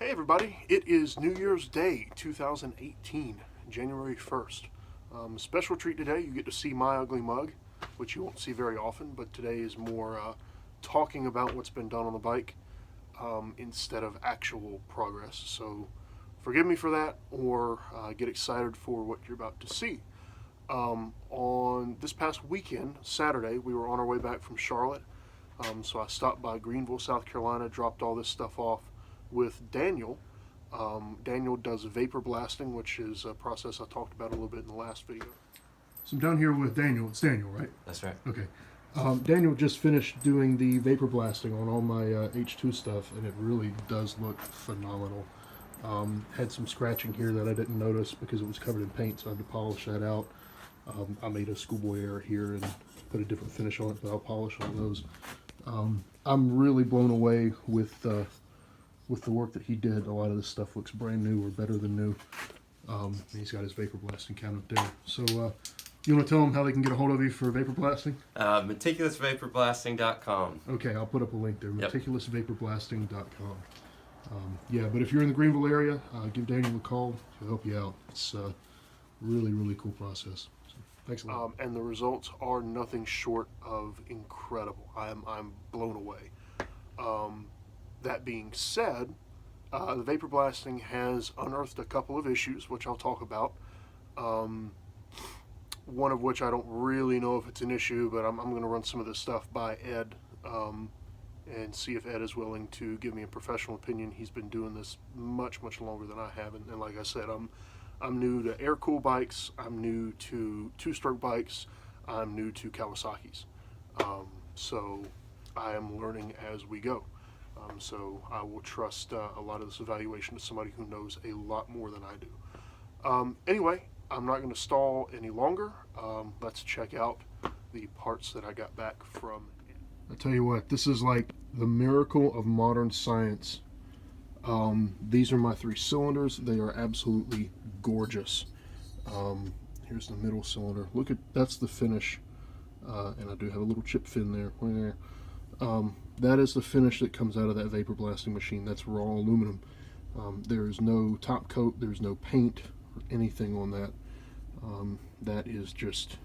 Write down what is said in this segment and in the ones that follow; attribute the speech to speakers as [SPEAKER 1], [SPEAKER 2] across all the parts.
[SPEAKER 1] Hey everybody, it is New Year's Day 2018, January 1st. Special treat today, you get to see my ugly mug, which you won't see very often, but today is more talking about what's been done on the bike instead of actual progress. So forgive me for that, or get excited for what you're about to see. On this past weekend, Saturday, we were on our way back from Charlotte, so I stopped by Greenville, South Carolina, dropped all this stuff off with Daniel. Daniel does vapor blasting, which is a process I talked about a little bit in the last video. So I'm down here with Daniel. It's Daniel, right?
[SPEAKER 2] That's right.
[SPEAKER 1] Okay. Daniel just finished doing the vapor blasting on all my H2 stuff, and it really does look phenomenal. Had some scratching here that I didn't notice because it was covered in paint, so I had to polish that out. I made a schoolboy error here and put a different finish on it, but I'll polish all those. I'm really blown away with the work that he did. A lot of this stuff looks brand new or better than new. He's got his vapor blasting count up there. So you want to tell them how they can get a hold of you for vapor blasting?
[SPEAKER 2] Meticulousvaporblasting.com.
[SPEAKER 1] Okay, I'll put up a link there,
[SPEAKER 2] Yep.
[SPEAKER 1] meticulousvaporblasting.com. Yeah, but if you're in the Greenville area, give Daniel a call. He'll help you out. It's a really, really cool process. So, thanks a lot. And the results are nothing short of incredible. I'm blown away. That being said, the vapor blasting has unearthed a couple of issues, which I'll talk about. One of which I don't really know if it's an issue, but I'm going to run some of this stuff by Ed and see if Ed is willing to give me a professional opinion. He's been doing this much longer than I have, and like I said, I'm new to air-cooled bikes, I'm new to two-stroke bikes, I'm new to Kawasaki's. So I am learning as we go. So I will trust a lot of this evaluation to somebody who knows a lot more than I do. Anyway, I'm not going to stall any longer. Let's check out the parts that I got back from. I tell you what, this is like the miracle of modern science. These are my 3 cylinders. They are absolutely gorgeous. Here's the middle cylinder. Look at, that's the finish. And I do have a little chip fin there. That is the finish that comes out of that vapor blasting machine. That's raw aluminum. There is no top coat, there's no paint or anything on that. That is just,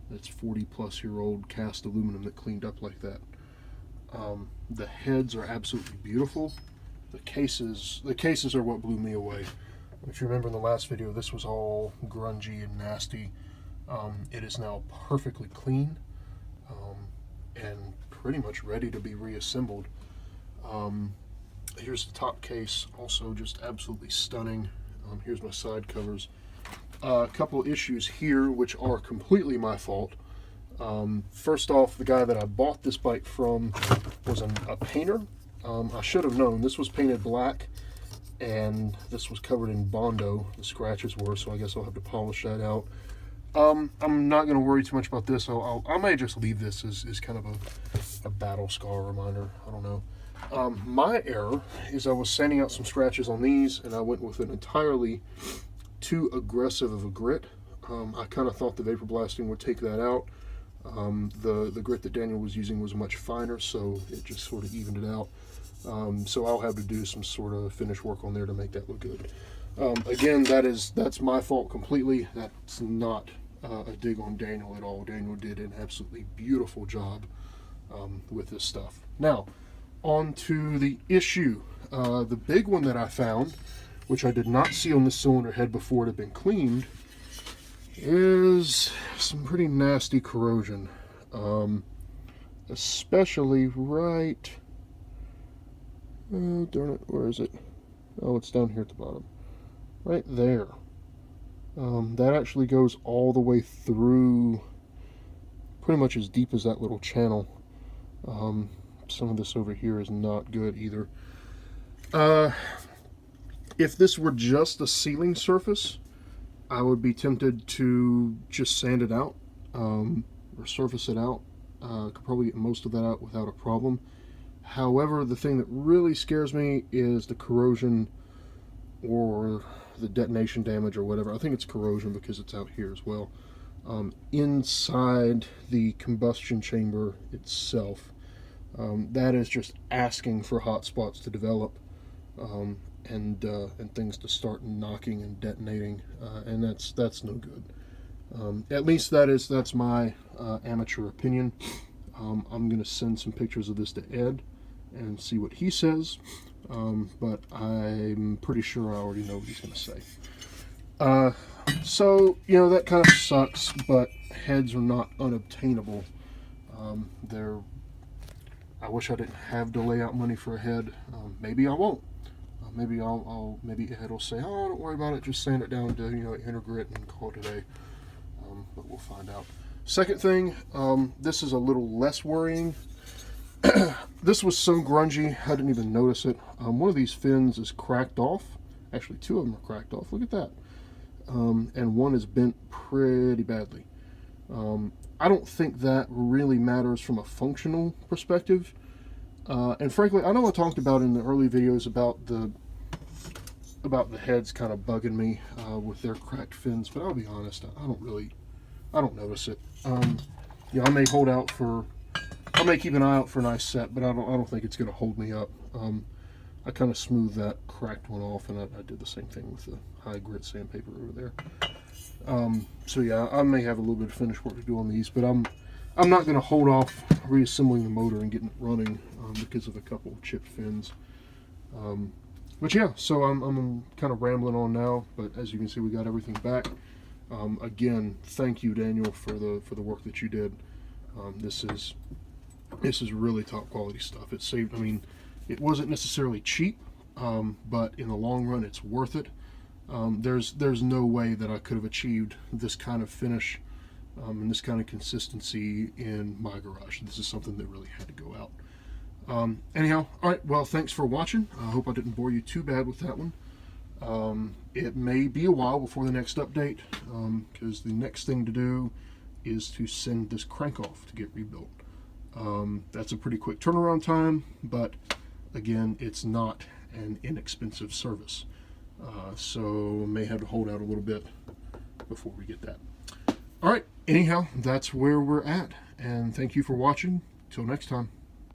[SPEAKER 1] that's 40-plus-year-old cast aluminum that cleaned up like that. The heads are absolutely beautiful. The cases are what blew me away. If you remember in the last video, this was all grungy and nasty. It is now perfectly clean and pretty much ready to be reassembled. Here's the top case, also just absolutely stunning. Here's my side covers. A couple of issues here which are completely my fault. First off, the guy that I bought this bike from was a painter. I should have known. This was painted black and this was covered in Bondo, the scratches were, so I guess I'll have to polish that out. I'm not going to worry too much about this. I may just leave this as kind of a battle scar reminder. I don't know. My error is I was sanding out some scratches on these, and I went with an entirely too aggressive of a grit. I kind of thought the vapor blasting would take that out. The grit that Daniel was using was much finer, so it just sort of evened it out. So I'll have to do some sort of finish work on there to make that look good. Again, that's my fault completely. That's not a dig on Daniel at all. Daniel did an absolutely beautiful job with this stuff. Now, on to the issue. The big one that I found, which I did not see on the cylinder head before it had been cleaned, is some pretty nasty corrosion. Especially right... Oh, darn it, where is it? Oh, it's down here at the bottom. Right there. That actually goes all the way through, pretty much as deep as that little channel. Some of this over here is not good either. If this were just a sealing surface, I would be tempted to just sand it out, or surface it out. Could probably get most of that out without a problem. However, the thing that really scares me is the corrosion or the detonation damage or whatever. I think it's corrosion because it's out here as well. Inside the combustion chamber itself. That is just asking for hot spots to develop. and things to start knocking and detonating, and that's no good. At least that's my amateur opinion. I'm going to send some pictures of this to Ed and see what he says, but I'm pretty sure I already know what he's going to say. So, that kind of sucks, but heads are not unobtainable. I wish I didn't have to lay out money for a head. Maybe I won't. Maybe Ed will say, "Oh, don't worry about it. Just sand it down to inner grit and call it a day." But we'll find out. Second thing, this is a little less worrying. This was so grungy, I didn't even notice it. One of these fins is cracked off. Actually, two of them are cracked off. Look at that. And one is bent pretty badly. I don't think that really matters from a functional perspective. And frankly, I know I talked about in the early videos about the heads kind of bugging me with their cracked fins, but I'll be honest, I don't notice it. I may I may keep an eye out for a nice set, but I don't think it's going to hold me up. I kind of smoothed that cracked one off, and I did the same thing with the high grit sandpaper over there. So yeah, I may have a little bit of finish work to do on these, but I'm not going to hold off reassembling the motor and getting it running because of a couple of chipped fins. But yeah, so I'm kind of rambling on now, but as you can see, we got everything back. Again, thank you, Daniel, for the work that you did. This is really top quality stuff. It saved. I mean, it wasn't necessarily cheap, but in the long run, it's worth it. There's no way that I could have achieved this kind of finish and this kind of consistency in my garage. This is something that really had to go out. Anyhow, all right. Well, thanks for watching. I hope I didn't bore you too bad with that one. It may be a while before the next update because the next thing to do is to send this crank off to get rebuilt. That's a pretty quick turnaround time, but again, it's not an inexpensive service. So may have to hold out a little bit before we get that. All right, anyhow, that's where we're at, and thank you for watching. Till next time.